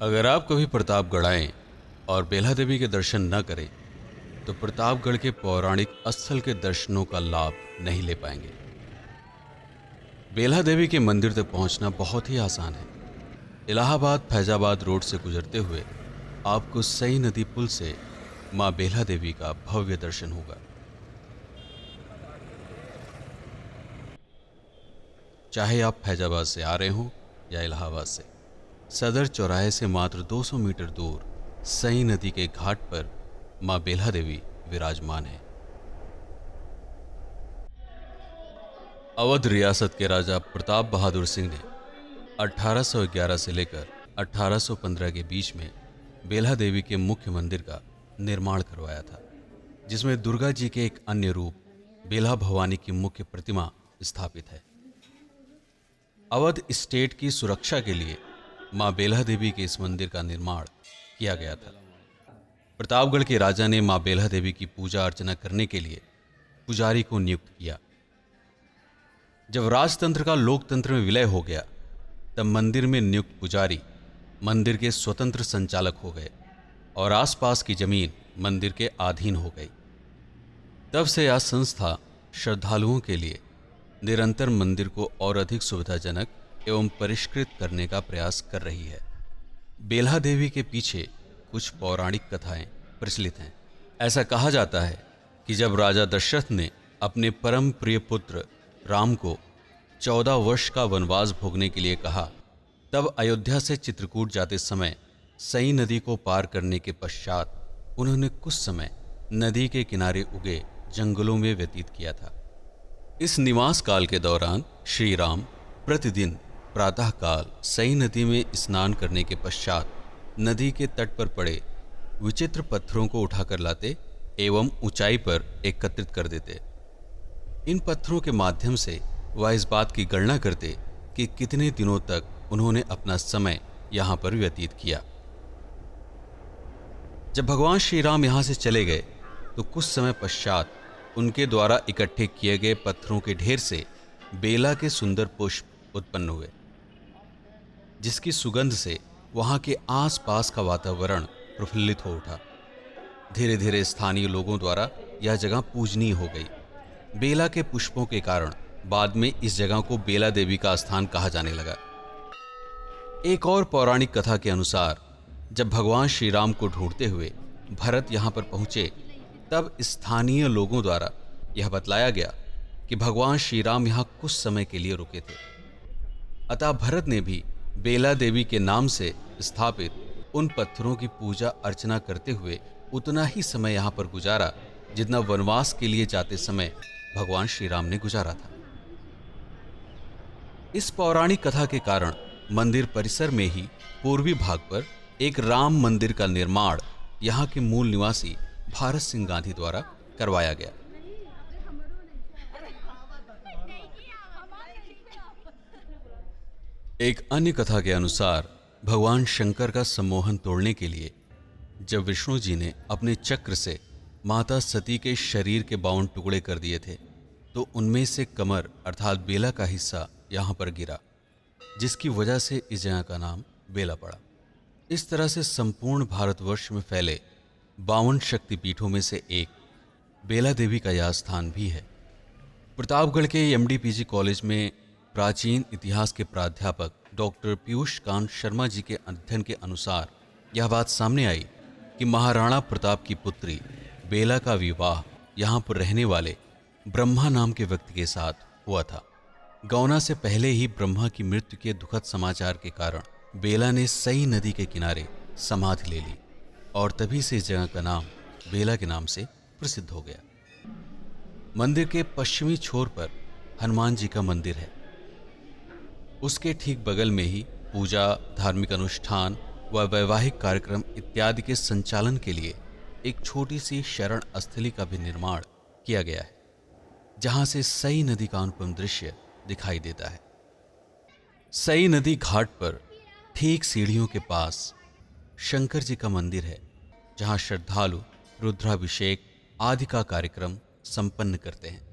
अगर आप कभी प्रतापगढ़ आएं और बेला देवी के दर्शन न करें तो प्रतापगढ़ के पौराणिक स्थल के दर्शनों का लाभ नहीं ले पाएंगे। बेला देवी के मंदिर तक पहुंचना बहुत ही आसान है। इलाहाबाद फैजाबाद रोड से गुजरते हुए आपको सई नदी पुल से मां बेला देवी का भव्य दर्शन होगा। चाहे आप फैजाबाद से आ रहे हों या इलाहाबाद से, सदर चौराहे से मात्र 200 मीटर दूर सई नदी के घाट पर मां बेला देवी विराजमान है। अवध रियासत के राजा प्रताप बहादुर सिंह ने 1811 से लेकर 1815 के बीच में बेला देवी के मुख्य मंदिर का निर्माण करवाया था, जिसमें दुर्गा जी के एक अन्य रूप बेला भवानी की मुख्य प्रतिमा स्थापित है। अवध स्टेट की सुरक्षा के लिए मां बेला देवी के इस मंदिर का निर्माण किया गया था। प्रतापगढ़ के राजा ने मां बेला देवी की पूजा अर्चना करने के लिए पुजारी को नियुक्त किया। जब राजतंत्र का लोकतंत्र में विलय हो गया तब मंदिर में नियुक्त पुजारी मंदिर के स्वतंत्र संचालक हो गए और आसपास की जमीन मंदिर के अधीन हो गई। तब से यह संस्था श्रद्धालुओं के लिए निरंतर मंदिर को और अधिक सुविधाजनक एवं परिष्कृत करने का प्रयास कर रही है। बेला देवी के पीछे कुछ पौराणिक कथाएं प्रचलित हैं। ऐसा कहा जाता है कि जब राजा दशरथ ने अपने परम प्रिय पुत्र राम को 14 वर्ष का वनवास भोगने के लिए कहा, तब अयोध्या से चित्रकूट जाते समय सई नदी को पार करने के पश्चात उन्होंने कुछ समय नदी के किनारे उगे जंगलों में व्यतीत किया था। इस निवास काल के दौरान श्री राम प्रतिदिन प्रातःकाल सई नदी में स्नान करने के पश्चात नदी के तट पर पड़े विचित्र पत्थरों को उठाकर लाते एवं ऊंचाई पर एकत्रित कर देते। इन पत्थरों के माध्यम से वह इस बात की गणना करते कि कितने दिनों तक उन्होंने अपना समय यहां पर व्यतीत किया। जब भगवान श्री राम यहां से चले गए तो कुछ समय पश्चात उनके द्वारा इकट्ठे किए गए पत्थरों के ढेर से बेला के सुंदर पुष्प उत्पन्न हुए, जिसकी सुगंध से वहां के आसपास का वातावरण प्रफुल्लित हो उठा। धीरे धीरे स्थानीय लोगों द्वारा यह जगह पूजनीय हो गई। बेला के पुष्पों के कारण बाद में इस जगह को बेला देवी का स्थान कहा जाने लगा। एक और पौराणिक कथा के अनुसार जब भगवान श्री राम को ढूंढते हुए भरत यहां पर पहुंचे, तब स्थानीय लोगों द्वारा यह बतलाया गया कि भगवान श्री राम यहां कुछ समय के लिए रुके थे। अतः भरत ने भी बेला देवी के नाम से स्थापित उन पत्थरों की पूजा अर्चना करते हुए उतना ही समय यहां पर गुजारा जितना वनवास के लिए जाते समय भगवान श्री राम ने गुजारा था। इस पौराणिक कथा के कारण मंदिर परिसर में ही पूर्वी भाग पर एक राम मंदिर का निर्माण यहां के मूल निवासी भारत सिंह गांधी द्वारा करवाया गया। एक अन्य कथा के अनुसार भगवान शंकर का सम्मोहन तोड़ने के लिए जब विष्णु जी ने अपने चक्र से माता सती के शरीर के 52 टुकड़े कर दिए थे, तो उनमें से कमर अर्थात बेला का हिस्सा यहां पर गिरा, जिसकी वजह से इस जगह का नाम बेला पड़ा। इस तरह से संपूर्ण भारतवर्ष में फैले 52 शक्तिपीठों में से एक बेला देवी का यह स्थान भी है। प्रतापगढ़ के एमडीपीजी कॉलेज में प्राचीन इतिहास के प्राध्यापक डॉक्टर पीयूष कांत शर्मा जी के अध्ययन के अनुसार यह बात सामने आई कि महाराणा प्रताप की पुत्री बेला का विवाह यहाँ पर रहने वाले ब्रह्मा नाम के व्यक्ति के साथ हुआ था। गौना से पहले ही ब्रह्मा की मृत्यु के दुखद समाचार के कारण बेला ने सई नदी के किनारे समाधि ले ली और तभी से इस जगह का नाम बेला के नाम से प्रसिद्ध हो गया। मंदिर के पश्चिमी छोर पर हनुमान जी का मंदिर है। उसके ठीक बगल में ही पूजा, धार्मिक अनुष्ठान व वैवाहिक कार्यक्रम इत्यादि के संचालन के लिए एक छोटी सी शरण स्थली का भी निर्माण किया गया है, जहां से सई नदी का अनुपम दृश्य दिखाई देता है। सई नदी घाट पर ठीक सीढ़ियों के पास शंकर जी का मंदिर है, जहां श्रद्धालु रुद्राभिषेक आदि का कार्यक्रम संपन्न करते हैं।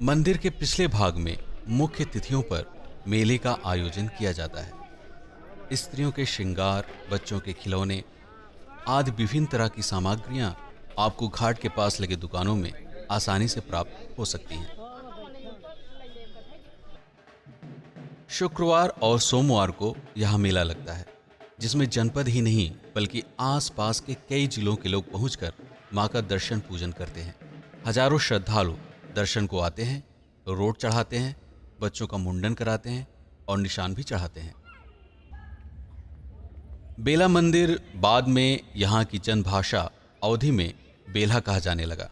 मंदिर के पिछले भाग में मुख्य तिथियों पर मेले का आयोजन किया जाता है। स्त्रियों के श्रृंगार, बच्चों के खिलौने आदि विभिन्न तरह की सामग्रियां आपको घाट के पास लगे दुकानों में आसानी से प्राप्त हो सकती हैं। शुक्रवार और सोमवार को यहां मेला लगता है, जिसमें जनपद ही नहीं बल्कि आसपास के कई जिलों के लोग पहुंचकर मां का दर्शन पूजन करते हैं। हजारों श्रद्धालु दर्शन को आते हैं, रोट चढ़ाते हैं, बच्चों का मुंडन कराते हैं और निशान भी चढ़ाते हैं। बेला मंदिर बाद में यहाँ की चंद भाषा अवधि में बेल्हा कहा जाने लगा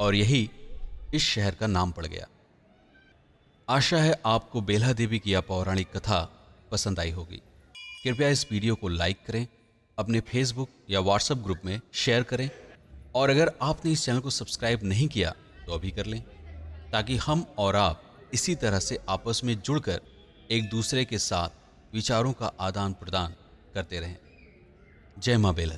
और यही इस शहर का नाम पड़ गया। आशा है आपको बेल्हा देवी की यह पौराणिक कथा पसंद आई होगी। कृपया इस वीडियो को लाइक करें, अपने फेसबुक या व्हाट्सएप ग्रुप में शेयर करें और अगर आपने इस चैनल को सब्सक्राइब नहीं किया तो अभी कर लें, ताकि हम और आप इसी तरह से आपस में जुड़कर एक दूसरे के साथ विचारों का आदान प्रदान करते रहें। जय मां बेल्हा।